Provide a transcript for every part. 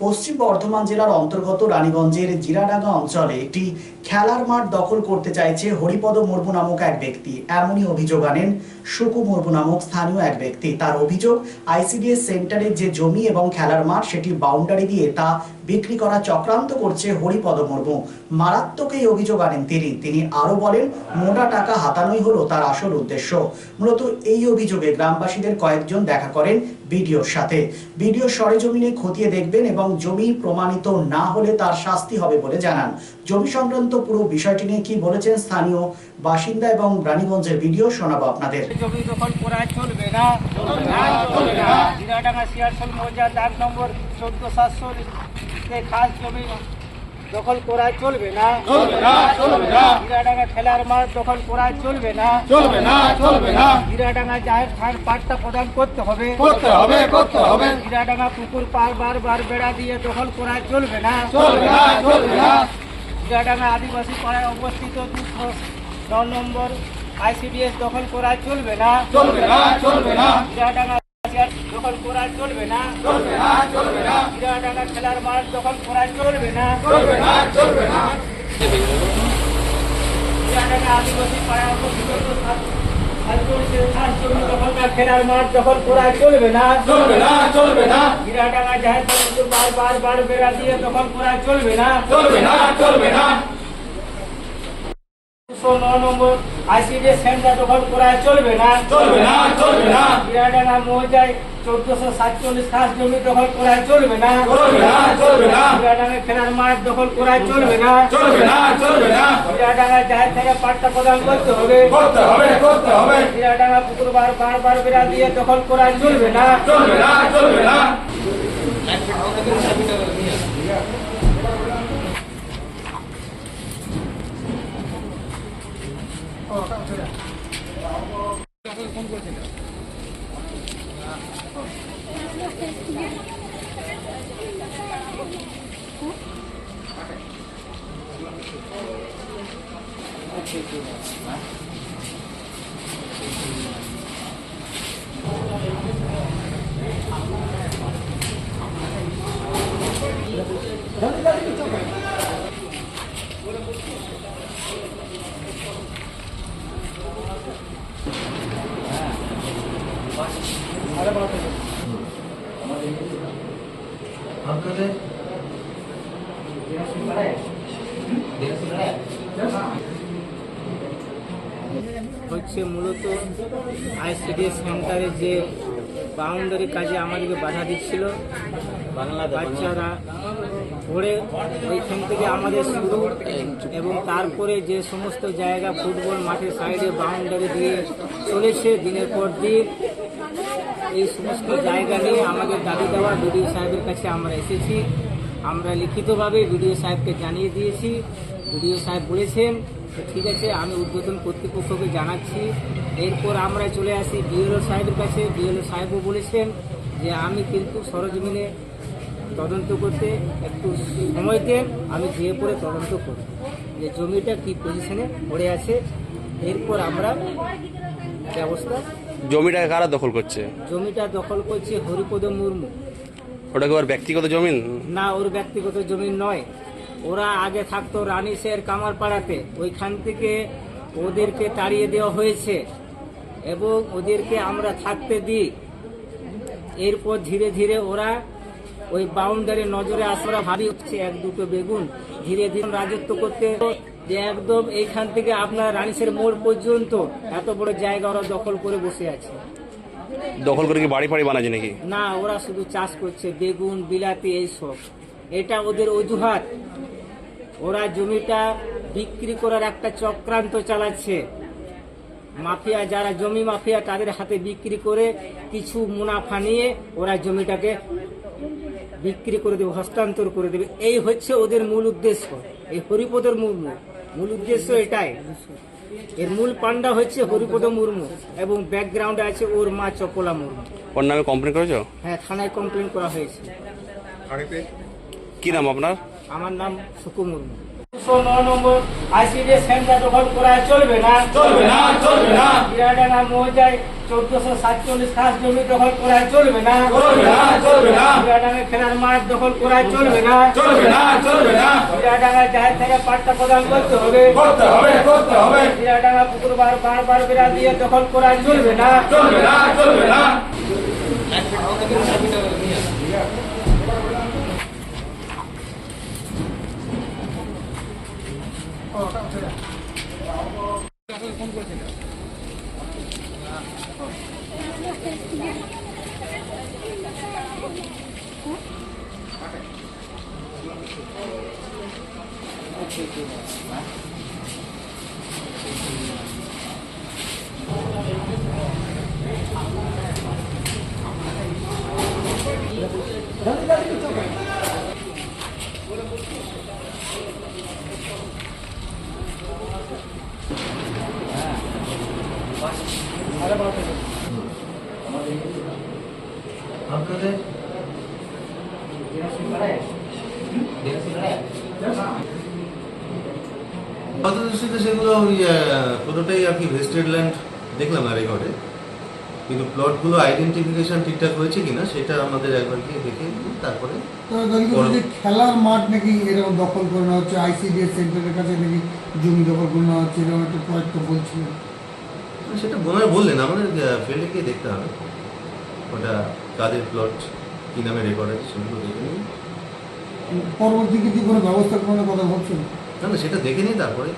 পশ্চিম বর্ধমান জেলার অন্তর্গত রানীগঞ্জের জিরাডাঙ্গা অঞ্চলে একটি খেলার মাঠ দখল করতে চাইছে হরিপদ মুর্মু নামক এক ব্যক্তি। এমনই অভিযোগ আনেন সুকু মুর্মু নামক স্থানীয় এক ব্যক্তি। তার অভিযোগ, আইসিডিএস সেন্টারের যে জমি এবং খেলার মাঠ সেটি বাউন্ডারি দিয়ে তা বিক্রি করা চক্রান্ত করছে হরিপদ মুর্মু। মারাত্মক এই অভিযোগ আনেন তিনি আরো বলেন, মোটা টাকা হাতানোই হলো তার আসল উদ্দেশ্য। মূলত এই অভিযোগে গ্রামবাসীদের কয়েকজন দেখা করেন বিডিওর সাথে। বিডিও সরেজমিনে খতিয়ে দেখবেন এবং জমি প্রমাণিত না হলে তার শাস্তি হবে বলে জানান। জমি সংক্রান্ত পুরো বিষয়টি নিয়ে কি বলেছেন স্থানীয় বাসিন্দা এবং রানীগঞ্জের বিডিও শোনাবো আপনাদের। জমি দখল করা চলবে না। জিরাডাঙ্গা শিয়ারশোল মৌজা 4 নম্বর 14,700 খাস জমি দখল করা চলবে না। জিরাডাঙ্গা খেলার মাঠ দখল করা চলবে না। জিরাডাঙ্গা জাহের খান পাট্টা প্রদান করতে হবে। জিরাডাঙ্গা পুকুর পার বারবার বেড়া দিয়ে দখল করা চলবে না। জিরাডাঙ্গা আদিবাসী পাড়ায় অবস্থিত 209 নম্বর আইসিডিএস দখল করা চলবে না। জিরাডাঙ্গা দখল করা চলবে না। জিরাডাঙ্গা খেলার মাঠ দখল করা চলবে না। জিরাডাঙ্গা আদিবাসী পাড়ায় অবস্থিত খেলার মাঠ দখল করা চলবে না। জিরাডাঙ্গা জাহের বারবার বেড়া দিয়ে দখল করা চলবে না। 209 নম্বর আইসিডিএস সেন্টার দখল করা চলবে না। জিরাডাঙ্গা মৌজায় 1447 খাস জমি দখল করা চলবে না। জিরাডাঙ্গা খেলার মাঠ দখল করা চলবে না। জিরাডাঙ্গা জাহের থেকে পাট্টা প্রদান করতে হবে। জিরাডাঙ্গা পুকুর বারবার বেড়া দিয়ে দখল করা চলবে না। হচ্ছে মূলত আইসিডিএস সেন্টারের যে বাউন্ডারি কাজে আমাদেরকে বাধা দিচ্ছিল। বাচ্চারা পড়ে ওইখান থেকে আমাদের শুরু, এবং তারপরে যে সমস্ত জায়গা ফুটবল মাঠের সাইডে বাউন্ডারি দিয়ে চলেছে দিনের পর দিন, এই সমস্ত জায়গা নিয়ে আমাদের দাবি দেওয়া বিডিও সাহেবের কাছে আমরা এসেছি। আমরা লিখিতভাবে বিডিও সাহেবকে জানিয়ে দিয়েছি। বিডিও সাহেব বলেছেন ঠিক আছে, আমি ঊর্ধ্বতন কর্তৃপক্ষকে জানাচ্ছি। এরপর আমরা চলে আসি বিএলও সাহেবের কাছে। বিএলও সাহেবও বলেছেন যে আমি কিন্তু সরজমিনে তদন্ত করতে একটু সময় দেন, আমি যেয়ে পরে তদন্ত করি যে জমিটা কি পজিশনে পড়ে আছে। এরপর আমরা ব্যবস্থা। জমিটা কারা দখল করছে? জমিটা দখল করছে হরিপদ মুর্মু। ওটা কি ওর ব্যক্তিগত জমি? না, ওর ব্যক্তিগত জমি নয়। ওরা আগে থাকতো রানীশের কামারপাড়াতে, ওইখান থেকে ওদেরকে তাড়িয়ে দেওয়া হয়েছে এবং ওদেরকে আমরা থাকতে দিই। এরপর ধীরে ধীরে ওরা ওই বাউন্ডারি নজরে আসরা ভাবি হচ্ছে 1-2 বেগুন ধীরে ধীরে রাজত্ব করতে, যে একদম এইখান থেকে আপনার রানীশের মোড় পর্যন্ত এত বড় জায়গা ওরা দখল করে বসে আছে। দখল করে কি বাড়ি ফাড়ি বানাচ্ছে নাকি? না, ওরা শুধু চাষ করছে, বেগুন বিলাতি এইসব। এটা ওদের অজুহাত। ওরা জমিটা বিক্রি করার একটা চক্রান্ত চালাচ্ছে। মাফিয়া, যারা জমি মাফিয়া, তাদের হাতে বিক্রি করে কিছু মুনাফা নিয়ে ওরা জমিটাকে বিক্রি করে দেবে, হস্তান্তর করে দেবে। এই হচ্ছে ওদের মূল উদ্দেশ্য। এই হরিপদর মূল উদ্দেশ্য এটাই। এর মূল পান্ডা হচ্ছে হরিপদ মুর্মু এবং ব্যাকগ্রাউন্ডে আছে ওর মা চপলা মুর্মু। ওর নামে কমপ্লেন করেছো? হ্যাঁ, থানায় কমপ্লেন করা হয়েছে। কি নাম আপনার? আমার নাম সুকু মুর্মু। 209 নম্বর আইসিডিএস সেন্টার দখল করা চলবে না। জিরাডাঙ্গা মৌজায় 1447 খাস জমি দখল করা চলবে না। জিরাডাঙ্গা খেলার মাঠ দখল করা চলবে না। জিরাডাঙ্গা জাহের থেকে পাট্টা প্রদান করতে হবে। জিরাডাঙ্গা পুকুর বারবার বেড়া দিয়ে দখল করা চলবে না। দৃষ্টিতে সেগুলো পুরোটাই আর কি ভেস্টেড ল্যান্ড দেখলাম না রেকর্ডে, কিন্তু প্লটগুলো আইডেন্টিফিকেশন ঠিকঠাক হয়েছে কিনা সেটা আমাদের একবার গিয়ে দেখে তারপরে। খেলার মাঠ নাকি এরকম দখল করে নেওয়া হচ্ছে, আইসিডিএস সেন্টারের কাছে নাকি জমি দখল করে নেওয়া হচ্ছে, এরকম একটা প্রয়ত্ন বলছিলেন। সেটা বোনার বললেন, আমাদের ফিল্ডে গিয়ে দেখতে হবে ওটা কাদের প্লট, কী নামে রেকর্ড আছে সেগুলো দেখে নিই। পরবর্তী কিছু কোনো ব্যবস্থা গ্রহণের কথা ভাবছেন? না না, সেটা দেখে নিই তারপরে।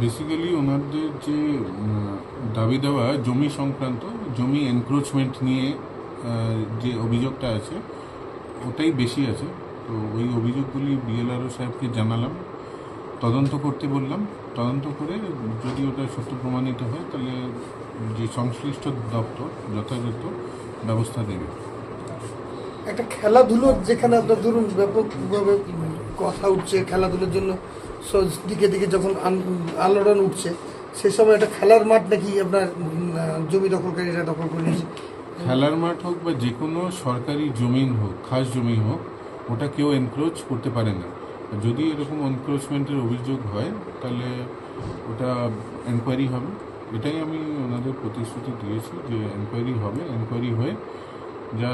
বেসিক্যালি ওনাদের যে দাবি দেওয়া জমি সংক্রান্ত, জমি এনক্রোচমেন্ট নিয়ে যে অভিযোগটা আছে ওটাই বেশি আছে। তো ওই অভিযোগগুলি বিএলআরও সাহেবকে জানালাম, তদন্ত করতে বললাম। তদন্ত করে যদি ওটা সত্য প্রমাণিত হয় তাহলে যে সংশ্লিষ্ট দপ্তর যথাযথ ব্যবস্থা দেবে। একটা খেলাধুলোর যেখানে আপনার ধরুন ব্যাপকভাবে কথা উঠছে, খেলাধুলোর জন্য দিকে দিকে যখন আলোড়ন উঠছে, সেই সময় একটা খেলার মাঠ নাকি আপনার জমি দখলকারীরা দখল করে নিয়েছে। খেলার মাঠ হোক বা যে কোনো সরকারি জমিন হোক, খাস জমি হোক, ওটা কেউ এনক্রোচ করতে পারে না। যদি এরকম এনক্রোচমেন্টের অভিযোগ হয় তাহলে ওটা এনকোয়ারি হবে। এটাই আমি ওনাদের প্রতিশ্রুতি দিয়েছি যে এনকোয়ারি হবে। এনকোয়ারি হয়ে যা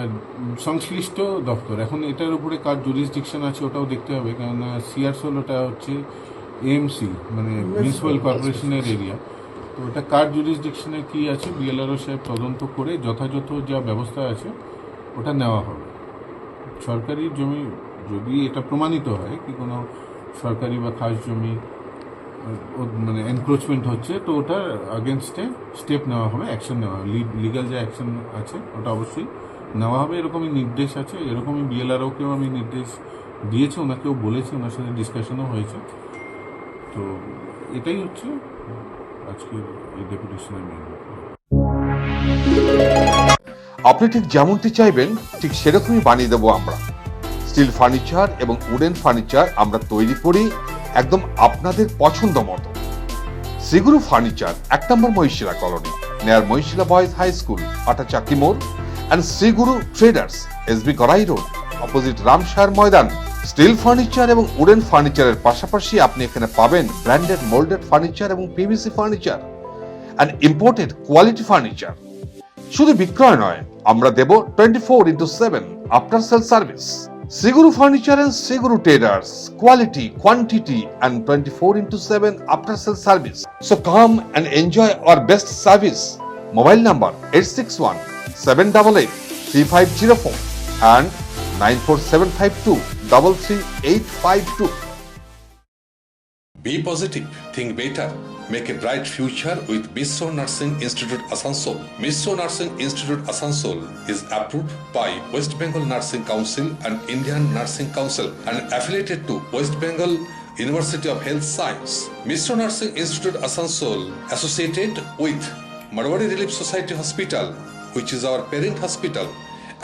সংশ্লিষ্ট দপ্তর, এখন এটার উপরে কার জুরিসডিকশন আছে ওটাও দেখতে হবে, কেননা সিআরসোল ওটা হচ্ছে এএমসি মানে মিউনিসিপ্যাল কর্পোরেশনের এরিয়া। তো ওটা কার জুরিসডিকশনে কী আছে বিএলআরও সাহেব তদন্ত করে যথাযথ যা ব্যবস্থা আছে ওটা নেওয়া হবে। সরকারি জমি যদি এটা প্রমাণিত হয় কি কোনো সরকারি বা খাস জমি মানে এনক্রোচমেন্ট হচ্ছে, তো ওটার আগেনস্টে স্টেপ নেওয়া হবে, অ্যাকশন নেওয়া হবে। লিগাল যে অ্যাকশন আছে ওটা অবশ্যই নেওয়া হবে, এরকমই নির্দেশ আছে। এরকমই বিএলআরওকেও আমি নির্দেশ দিয়েছি, ওনাকেও বলেছি, ওনার সাথে ডিসকাশনও হয়েছে। তো এটাই হচ্ছে আজকের এই ডেপুটেশনের মেন। আপনি ঠিক যেমনটি চাইবেন ঠিক সেরকমই বানিয়ে দেবো আমরা। স্টিল ফার্নিচার এবং উডেন ফার্নিচার আমরা তৈরি করি একদম আপনাদের পছন্দ মতো। শ্রীগুরু ফার্নিচার 1 নম্বর মহিশিলা কলোনি, নেয়ার মহিশিলা বয়েজ হাই স্কুল, আটা চাকি মোড়, and শ্রীগুরু ট্রেডার্স, এসবি করাই রোড, অপোজিট রামশায়ার ময়দান। স্টিল ফার্নিচার এবং উডেন ফার্নিচারের পাশাপাশি আপনি এখানে পাবেন ব্র্যান্ডেড মোল্ডেড ফার্নিচার এবং PVC furniture and imported quality furniture. শুধু বিক্রয় নয়, আমরা দেব 24/7 after sale service. Shri Guru furniture and Shri Guru traders, quality, quantity and 24/7 after sale service. So come and enjoy our best service. Mobile number 861-788-3504 and 94752-33852. Be positive, think better, make a bright future with Missio Nursing Institute Asansol. Missio Nursing Institute Asansol is approved by West Bengal Nursing Council and Indian Nursing Council and affiliated to West Bengal University of Health Science. Missio Nursing Institute Asansol associated with Marwari Relief Society Hospital, which is our parent hospital,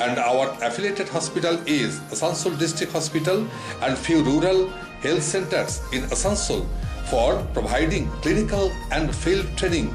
and our affiliated hospital is Asansol District Hospital and few rural health centers in Asansol for providing clinical and field training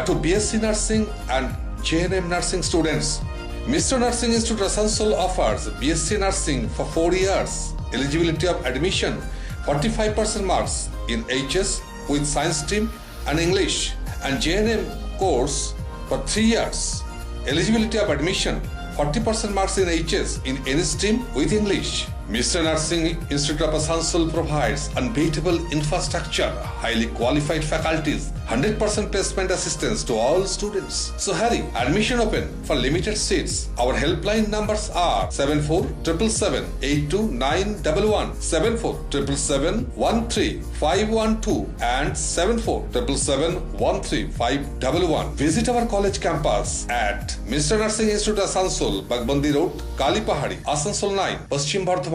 to BSc Nursing and JNM Nursing students. Mr. Nursing Institute Asansol offers BSc Nursing for 4 years. Eligibility of admission 45% marks in HS with science stream and English, and JNM course for 3 years. Eligibility of admission 40% marks in HS in any stream with English. Mr. Nursing Institute of Asansol provides unbeatable infrastructure, highly qualified faculties, 100% placement assistance to all students. So hurry, admission open for limited seats. Our helpline numbers are 7477782911, 7477713512 and 7477713511. Visit our college campus at Mr. Nursing Institute Asansol, Bagbandi Road, Kalipahari, Asansol 9, Paschim Bardhaman.